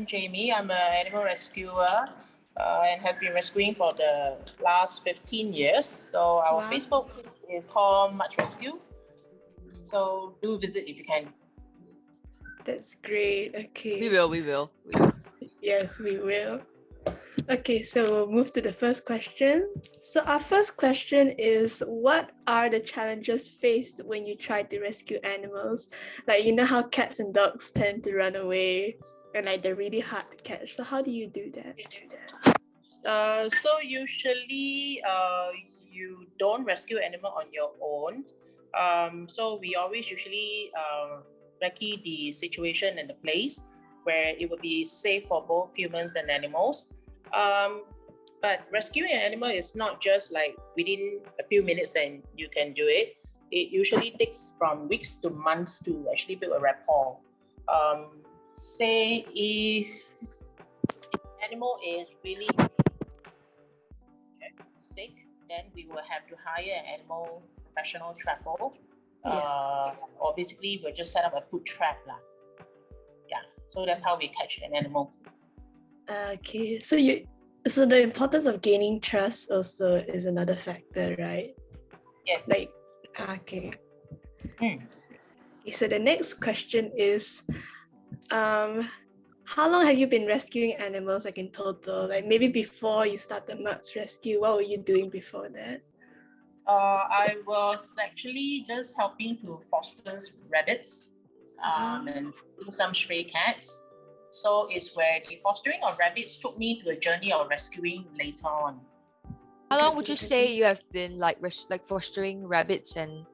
I'm Jamie. I'm an animal rescuer and has been rescuing for the last 15 years. So our Facebook is called Much Rescue. So do visit if you can. That's great. Okay. We will. Yes, we will. Okay, so we'll move to the first question. So our first question is, what are the challenges faced when you try to rescue animals? Like, you know how cats and dogs tend to run away and like they're really hard to catch. So how do you do that? So usually you don't rescue animal on your own. So we always usually recce the situation and the place where it would be safe for both humans and animals. But rescuing an animal is not just like within a few minutes and you can do it. It usually takes from weeks to months to actually build a rapport. Say if the animal is really sick, then we will have to hire an animal professional trapper. Or basically we'll just set up a food trap. So that's how we catch an animal. Okay, so the importance of gaining trust also is another factor, right? Yes. Okay. So the next question is, how long have you been rescuing animals, like in total? Like maybe before you started Much Rescue, what were you doing before that? I was actually just helping to foster rabbits and some stray cats. So it's where the fostering of rabbits took me to a journey of rescuing later on. How long would you say you have been like fostering rabbits and,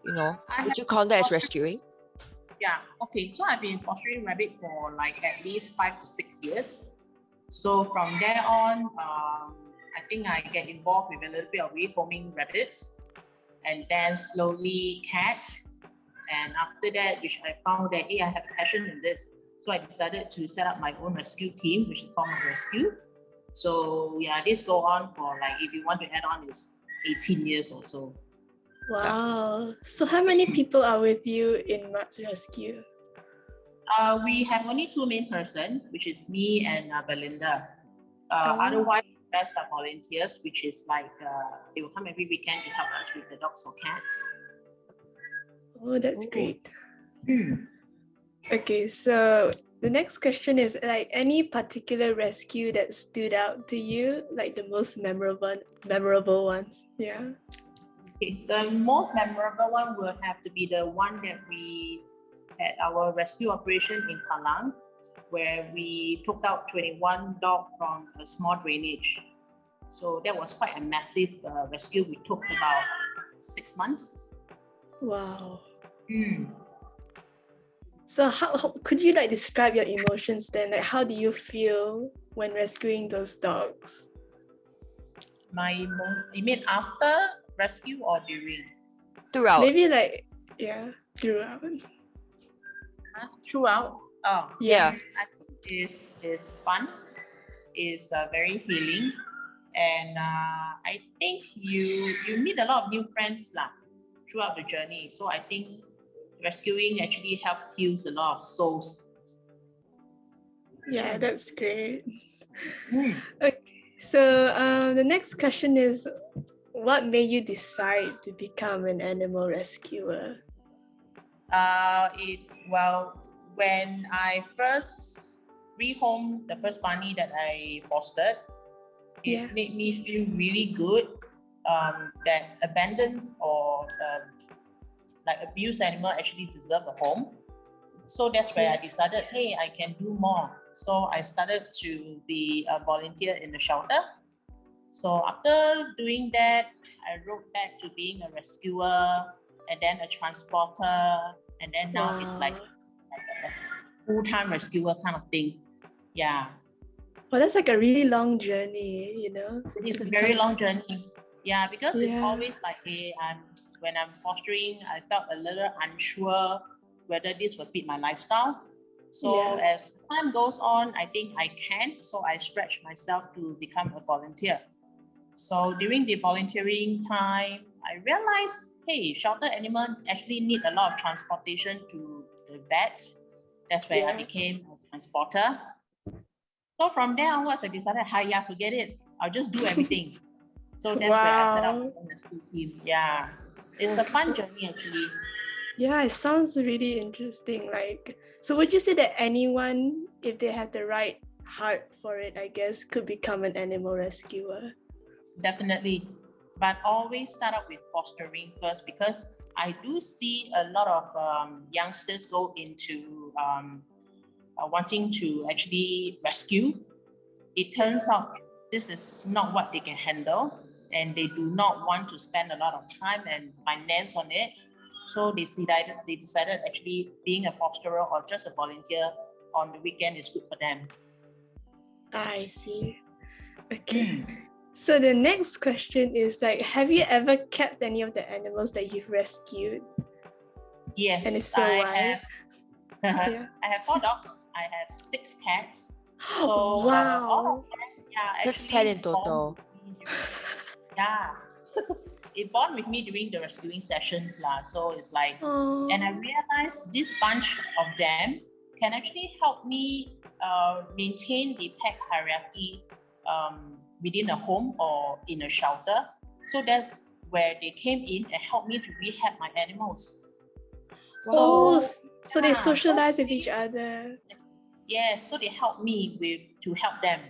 would you count that as rescuing? Yeah, okay. So I've been fostering rabbit for like at least 5 to 6 years. So from there on, I think I get involved with a little bit of rehoming rabbits and then slowly cats. And after that, which I found that, I have a passion in this. So I decided to set up my own rescue team, which is called Rescue. So this go on for like, if you want to add on, is 18 years or so. Wow. So how many people are with you in Much Rescue? We have only 2 main persons, which is me and Belinda. Otherwise, the rest are volunteers, which is like they will come every weekend to help us with the dogs or cats. Oh, that's great. Okay, so the next question is like any particular rescue that stood out to you, like the most memorable ones. Yeah. Okay, the most memorable one will have to be the one that we had our rescue operation in Kalang, where we took out 21 dogs from a small drainage. So that was quite a massive rescue. We took about 6 months. Wow. So how could you like describe your emotions then? Like how do you feel when rescuing those dogs? You mean after rescue or during? Throughout. Maybe throughout. Throughout? Oh, yeah. I think it's fun. It's very healing, and I think you meet a lot of new friends throughout the journey. So I think rescuing actually helps heals a lot of souls. Yeah, that's great. Okay, so the next question is, what made you decide to become an animal rescuer? When I first rehomed the first bunny that I fostered, it made me feel really good that abandoned or abused animal actually deserve a home. So that's where I decided, hey, I can do more. So I started to be a volunteer in the shelter. So after doing that, I wrote back to being a rescuer and then a transporter, and then now it's like a full-time rescuer kind of thing. Yeah. Well, that's like a really long journey, It's a very long journey. Yeah, because it's always like, hey, when I'm fostering, I felt a little unsure whether this will fit my lifestyle. So as time goes on, I think I can. So I stretch myself to become a volunteer. So during the volunteering time, I realized, hey, shelter animals actually need a lot of transportation to the vet. That's where I became a transporter. So from there onwards, I decided, forget it. I'll just do everything. So that's where I set up my own rescue team. Yeah. It's a fun journey actually. Yeah, it sounds really interesting. Like, so would you say that anyone, if they have the right heart for it, I guess, could become an animal rescuer? Definitely. But always start up with fostering first, because I do see a lot of youngsters go into wanting to actually rescue. It turns out this is not what they can handle, and they do not want to spend a lot of time and finance on it. So they decided actually being a fosterer or just a volunteer on the weekend is good for them. I see. Okay. So the next question is like, have you ever kept any of the animals that you've rescued? Yes, and if so, why? I have 4 dogs. I have 6 cats. So wow, all of them, that's 10 in total. Yeah. It bond with me during the rescuing sessions lah. So it's like, and I realized this bunch of them can actually help me maintain the pet hierarchy within a home or in a shelter. So that's where they came in and helped me to rehab my animals. So they socialize with each other. Yeah, so they help me to help them.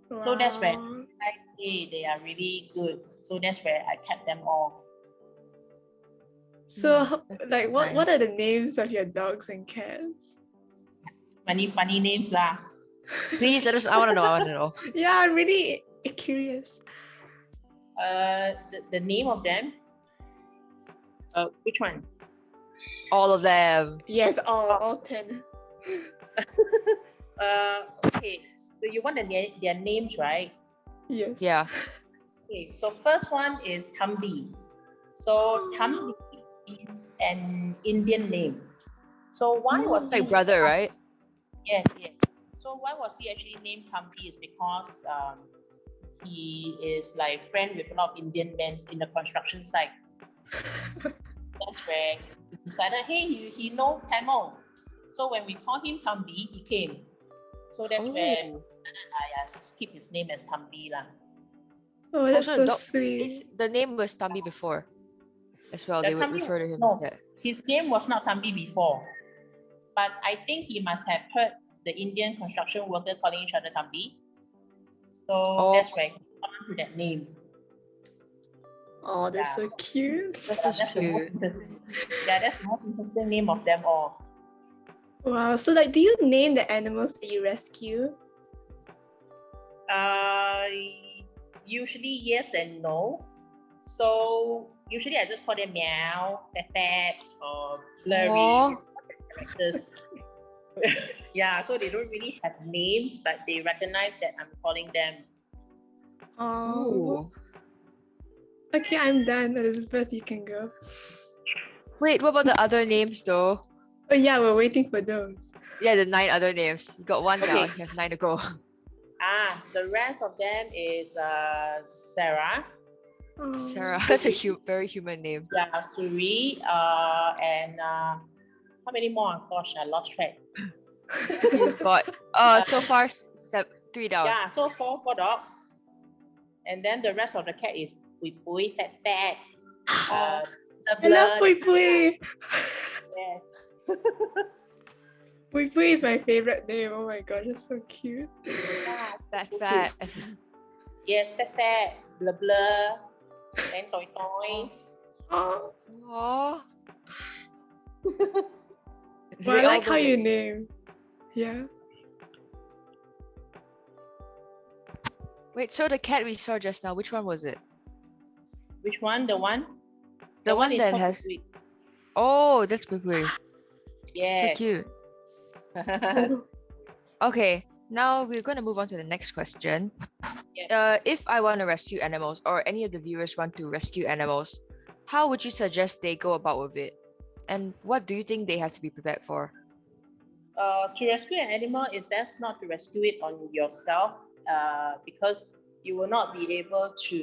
Wow. So that's where I say they are really good. So that's where I kept them all. So like what are the names of your dogs and cats? Funny names lah. Please let us. I want to know. Yeah, I'm really curious. The name of them. Which one? All of them. Yes, all 10. Okay. So you want their names, right? Yes. Yeah. Okay. So first one is Thambi. So Thambi is an Indian name. So why was he like brother, right? Yes. So why was he actually named Thambi is because he is like friend with a lot of Indian men in the construction site. So that's where he decided, hey, he knows Tamil. So when we call him Thambi, he came. So that's where I keep his name as Thambi lah. Oh, that's so sweet. The name was Thambi before as well. They would refer to him as that. His name was not Thambi before. But I think he must have heard the Indian construction worker calling each other Thambi. So that's where he got to that name. Oh, that's so cute. That's cute. That's the most interesting name of them all. Wow. So like, do you name the animals that you rescue? Usually yes and no. So usually I just call them meow, pet, or blurry. Characters. Yeah, so they don't really have names, but they recognize that I'm calling them. Oh. Okay, I'm done. Elizabeth, you can go. Wait, what about the other names though? Oh yeah, we're waiting for those. Yeah, the 9 other names. You got 1 now. You have 9 to go. The rest of them is Sarah. Sarah, that's a very human name. Yeah, Suri, and how many more? Gosh, I lost track. You've got so far 3 down. Yeah, so 4 dogs, and then the rest of the cat is Pui Pui, Fat. I love Pui Pui. Yes. Pui Pui is my favorite name. Oh my gosh, it's so cute. Yeah, Fat. Yes, Fat, Blur, and Toy. Oh. Aww. Well, I like how you name. Yeah. Wait, so the cat we saw just now, which one was it? Which one? The one? The one that has. Oh, that's Pui Pui. Yes. So cute. Okay, now we're going to move on to the next question. If I want to rescue animals, or any of the viewers want to rescue animals, how would you suggest they go about with it? And what do you think they have to be prepared for? To rescue an animal, it's best not to rescue it on yourself because you will not be able to,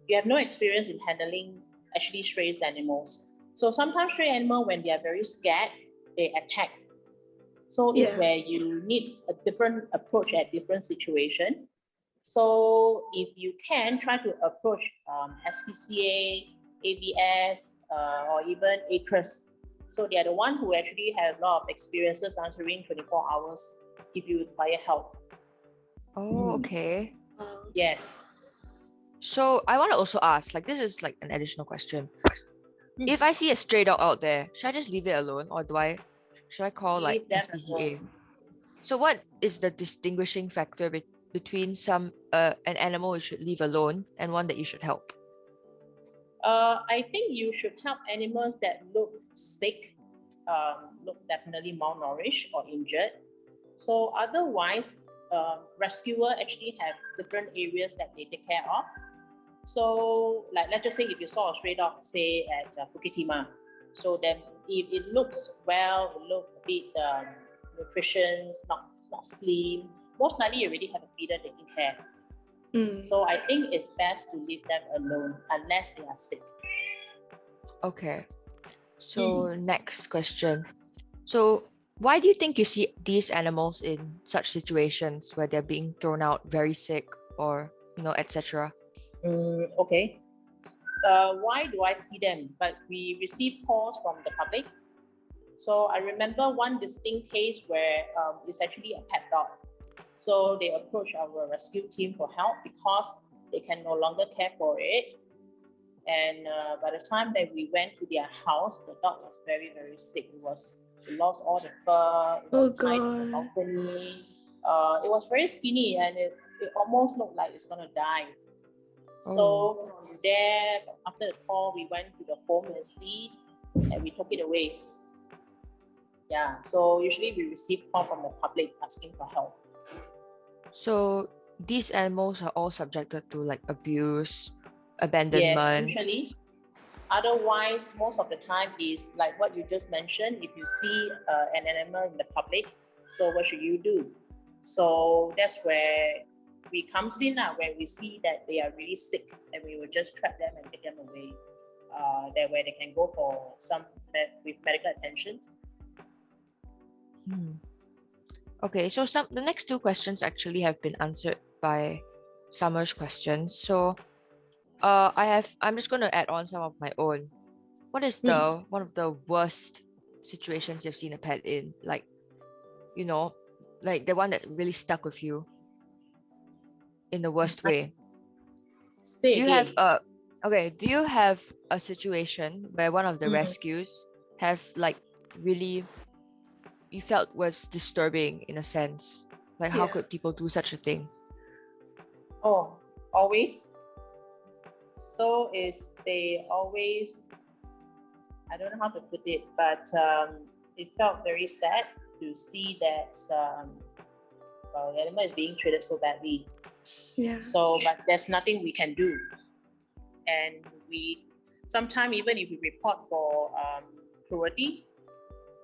you have no experience in handling actually stray animals. So sometimes stray animals, when they are very scared, they attack. So it's where you need a different approach at different situation. So if you can try to approach SPCA, AVS, or even ACRES. So they are the one who actually have a lot of experiences answering 24 hours if you require help. Oh, okay. Yes. So I want to also ask, like, this is like an additional question. If I see a stray dog out there, should I just leave it alone, or should I call like Leave them SPCA? alone. So what is the distinguishing factor between an animal you should leave alone and one that you should help? I think you should help animals that look sick, look definitely malnourished or injured. So otherwise, rescuer actually have different areas that they take care of. So like, let's just say if you saw a stray dog, say at Bukit Timah, so then if it looks well, it looks a bit nutritious, not slim, most likely you already have a feeder taking care. So I think it's best to leave them alone unless they are sick. Okay. So next question. So why do you think you see these animals in such situations where they're being thrown out very sick or, etc.? Okay. Why do I see them? But we receive calls from the public. So I remember one distinct case where it's actually a pet dog. So they approached our rescue team for help because they can no longer care for it. And by the time that we went to their house, the dog was very, very sick. It lost all the fur. It was tied to the balcony. It was very skinny, and it almost looked like it's gonna die. So from there, after the call, we went to the home and see, and we took it away. Yeah. So usually we receive call from the public asking for help. So these animals are all subjected to like abuse, abandonment. Yes, usually. Otherwise, most of the time is like what you just mentioned. If you see an animal in the public, so what should you do? So that's where we comes in when we see that they are really sick, and we will just trap them and take them away. That way they can go for some with medical attention. Okay, so the next two questions actually have been answered by Summer's questions. So I'm just gonna add on some of my own. What is one of the worst situations you've seen a pet in? Like, like the one that really stuck with you in the worst way. Do you have a situation where one of the rescues have like really you felt was disturbing in a sense? Like, how could people do such a thing? Oh, always. So they always, I don't know how to put it, but it felt very sad to see that the animal is being treated so badly. Yeah. So, but there's nothing we can do. And sometimes even if we report for cruelty,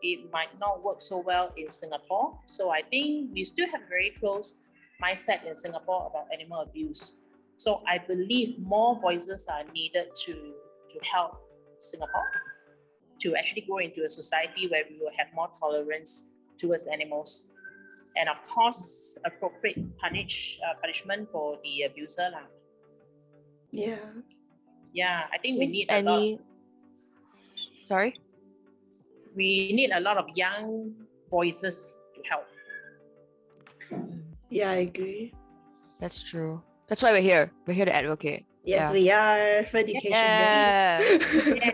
it might not work so well in Singapore. So I think we still have a very close mindset in Singapore about animal abuse. So I believe more voices are needed to help Singapore to actually go into a society where we will have more tolerance towards animals. And of course, appropriate punishment for the abuser. Yeah. Yeah, I think we need a lot. Sorry? We need a lot of young voices to help. Yeah, I agree. That's true. That's why we're here. We're here to advocate. Yes, we are. FURducation. Yeah. Yeah.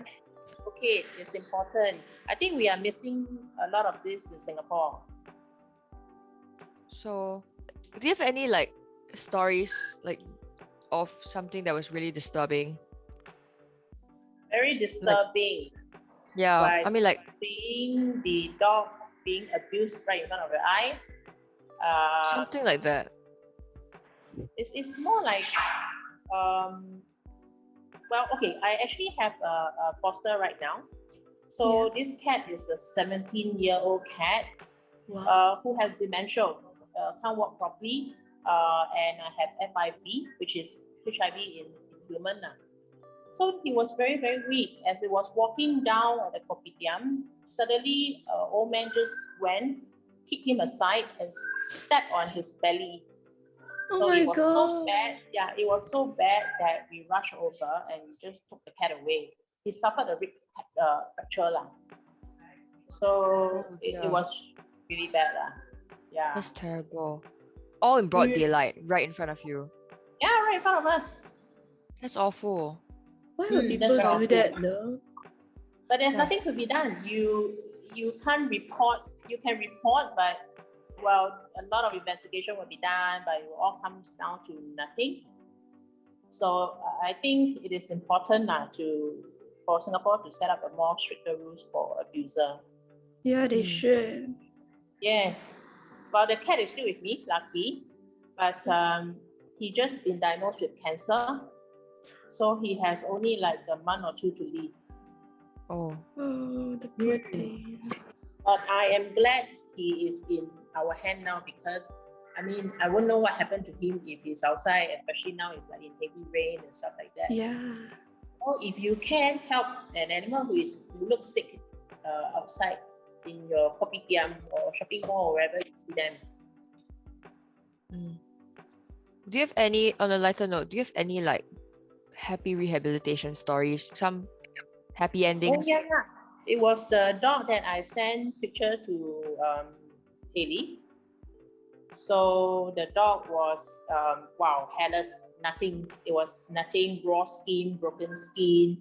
Okay, it's important. I think we are missing a lot of this in Singapore. So, do you have any like stories like of something that was really disturbing? Very disturbing. Yeah, I mean, like seeing the dog being abused right in front of your eye. Something like that. It's more like, well, okay, I actually have a foster right now. So this cat is a 17-year-old cat who has dementia, can't walk properly, and I have FIV, which is HIV in human. So he was very, very weak. As he was walking down at the kopitiam, suddenly an old man just went kicked him aside and stepped on his belly. Oh So my it was so God. bad. Yeah, it was so bad that we rushed over and just took the cat away. He suffered a rib fracture. So it was really bad. Yeah. That's terrible. All in broad daylight, right in front of you. Yeah, right in front of us. That's awful. Why would people that's do that though? But there's nothing to be done. You can't report. You can report, but well, a lot of investigation will be done, but it all comes down to nothing. So I think it is important for Singapore to set up a more stricter rules for abuser. Yeah, they should. Yes. Well, the cat is still with me, lucky, but he just been diagnosed with cancer. So he has only like a month or two to live. Oh, the poor thing. But I am glad he is in our hand now, because I mean, I won't know what happened to him if he's outside, especially now it's like in heavy rain and stuff like that. Yeah. Or if you can help an animal who looks sick outside in your kopitiam or shopping mall or wherever you see them. Do you have any, on a lighter note, do you have any like happy rehabilitation stories? Some happy endings? Oh yeah, it was the dog that I sent picture to Haley. So the dog was hairless, nothing. It was nothing, raw skin, broken skin.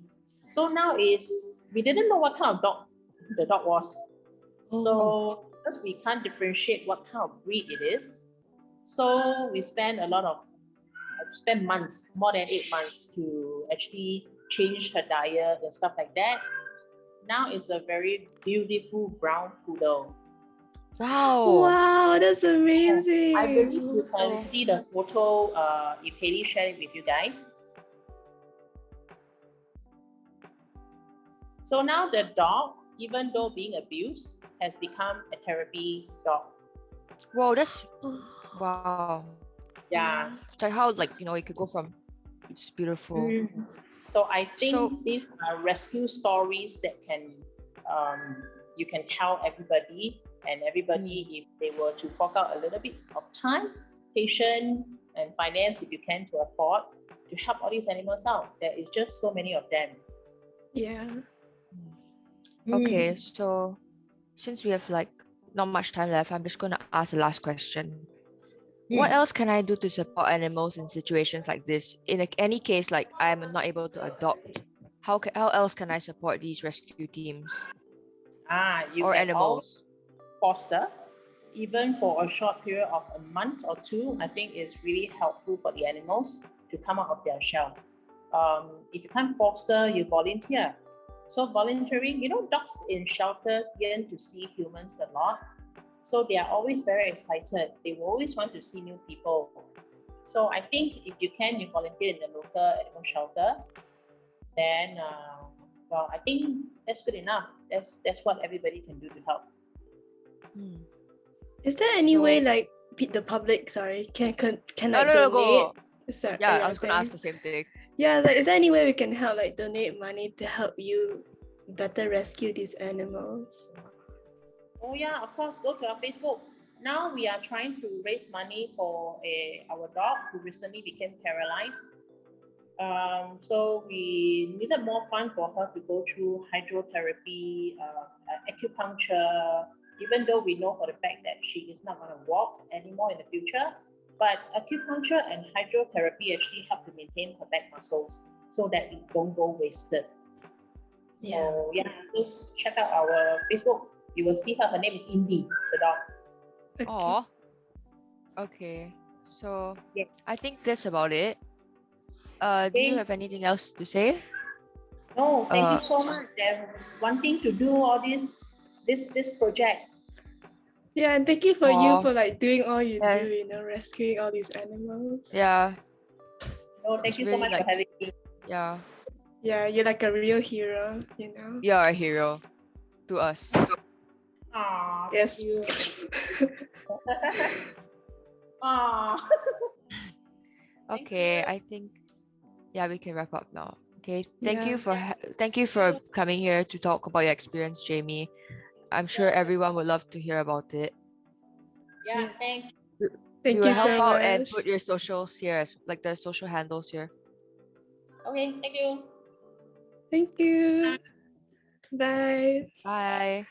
So now we didn't know what kind of dog the dog was. So because we can't differentiate what kind of breed it is, so we spent months, more than 8 months, to actually change her diet and stuff like that. Now it's a very beautiful brown poodle. Wow, that's amazing. I believe you can see the photo if Haley shared it with you guys. So now the dog, even though being abused, has become a therapy dog. Wow, that's wow. Yeah. It's like how, like, it could go from, it's beautiful. So I think these are rescue stories that can you can tell everybody, and everybody, if they were to fork out a little bit of time, patience, and finance, if you can, to afford, to help all these animals out. There is just so many of them. Yeah. Okay, so since we have like not much time left, I'm just gonna ask the last question. What else can I do to support animals in situations like this? In any case, like I'm not able to adopt, how else can I support these rescue teams? You or can animals? Foster, even for a short period of a month or two. I think it's really helpful for the animals to come out of their shell. If you can't foster, you volunteer. So volunteering, dogs in shelters yearn to see humans a lot. So they are always very excited. They will always want to see new people. So I think if you can, you volunteer in the local animal shelter, then, I think that's good enough. That's what everybody can do to help. Is there any way, like, the public, can donate? Go. Sorry, I was going to ask the same thing. Yeah, like, is there any way we can help, like, donate money to help you better rescue these animals? Oh yeah, of course, go to our Facebook. Now we are trying to raise money for our dog who recently became paralyzed. So we needed more funds for her to go through hydrotherapy, acupuncture, even though we know for the fact that she is not going to walk anymore in the future. But acupuncture and hydrotherapy actually help to maintain her back muscles so that it don't go wasted. Yeah. So just check out our Facebook. You will see her. Her name is Indy, the dog. Oh. Okay. So I think that's about it. Do you have anything else to say? No, thank you so much. They're wanting to do all this project. Yeah, and thank you for you for like doing all you do, rescuing all these animals. Yeah. No, thank you so much for having me. Yeah. Yeah, you're like a real hero, You're a hero to us. Aww, yes. You. Aww. Okay, I think we can wrap up now. Okay, thank you for coming here to talk about your experience, Jamie. I'm sure everyone would love to hear about it. Yeah, thanks. Thank We will you help so out and much. put your socials here, like the social handles here. Okay, thank you. Thank you. Bye. Bye.